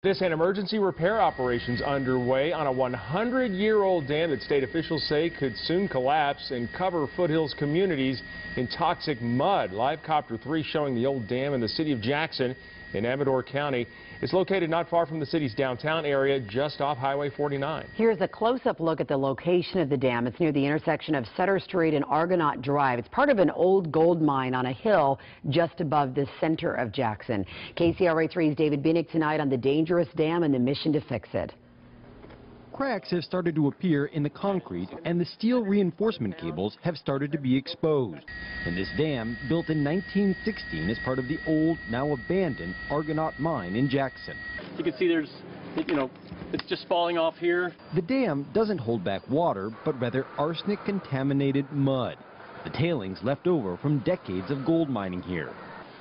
This and emergency repair operations underway on a 100-year-old dam that state officials say could soon collapse and cover Foothills communities in toxic mud. Live Copter 3 showing the old dam in the city of Jackson in Amador County. It's located not far from the city's downtown area, just off Highway 49. Here's a close-up look at the location of the dam. It's near the intersection of Sutter Street and Argonaut Drive. It's part of an old gold mine on a hill just above the center of Jackson. KCRA 3's David Binnick tonight on the dangerous dam and the mission to fix it. Cracks have started to appear in the concrete, and the steel reinforcement cables have started to be exposed. And this dam, built in 1916 as part of the old, now abandoned Argonaut mine in Jackson. You can see there's, it's just falling off here. The dam doesn't hold back water, but rather arsenic-contaminated mud, the tailings left over from decades of gold mining here.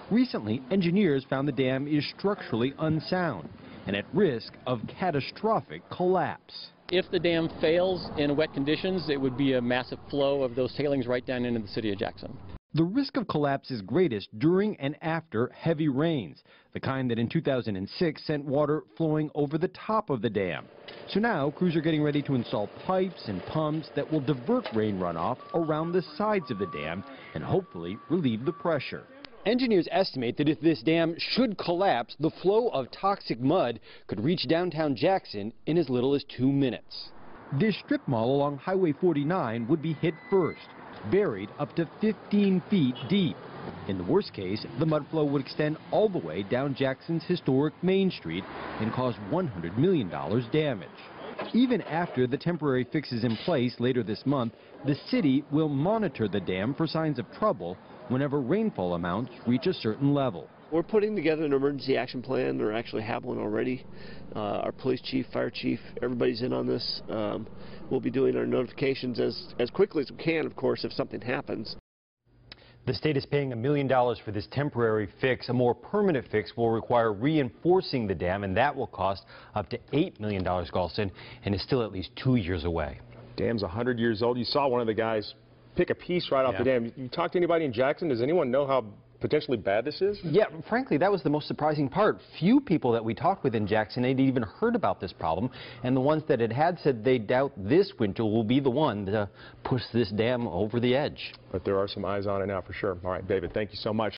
Recently, engineers found the dam is structurally unsound and at risk of catastrophic collapse. If the dam fails in wet conditions, it would be a massive flow of those tailings right down into the city of Jackson. The risk of collapse is greatest during and after heavy rains, the kind that in 2006 sent water flowing over the top of the dam. So now crews are getting ready to install pipes and pumps that will divert rain runoff around the sides of the dam and hopefully relieve the pressure. Engineers estimate that if this dam should collapse, the flow of toxic mud could reach downtown Jackson in as little as 2 minutes. This strip mall along Highway 49 would be hit first, buried up to 15 feet deep. In the worst case, the mud flow would extend all the way down Jackson's historic Main Street and cause $100 million damage. Even after the temporary fix is in place later this month, the city will monitor the dam for signs of trouble whenever rainfall amounts reach a certain level. We're putting together an emergency action plan, or actually have one already. Our police chief, fire chief, everybody's in on this. We'll be doing our notifications as quickly as we can, of course, if something happens. The state is paying $1 million for this temporary fix. A more permanent fix will require reinforcing the dam, and that will cost up to $8 million, Galston, and is still at least 2 years away. Dam's 100 years old. You saw one of the guys pick a piece right off the dam. You talked to anybody in Jackson? Does anyone know how potentially bad this is? Yeah, frankly, that was the most surprising part. Few people that we talked with in Jackson had even heard about this problem, and the ones that had said they doubt this winter will be the one to push this dam over the edge. But there are some eyes on it now for sure. All right, David, thank you so much.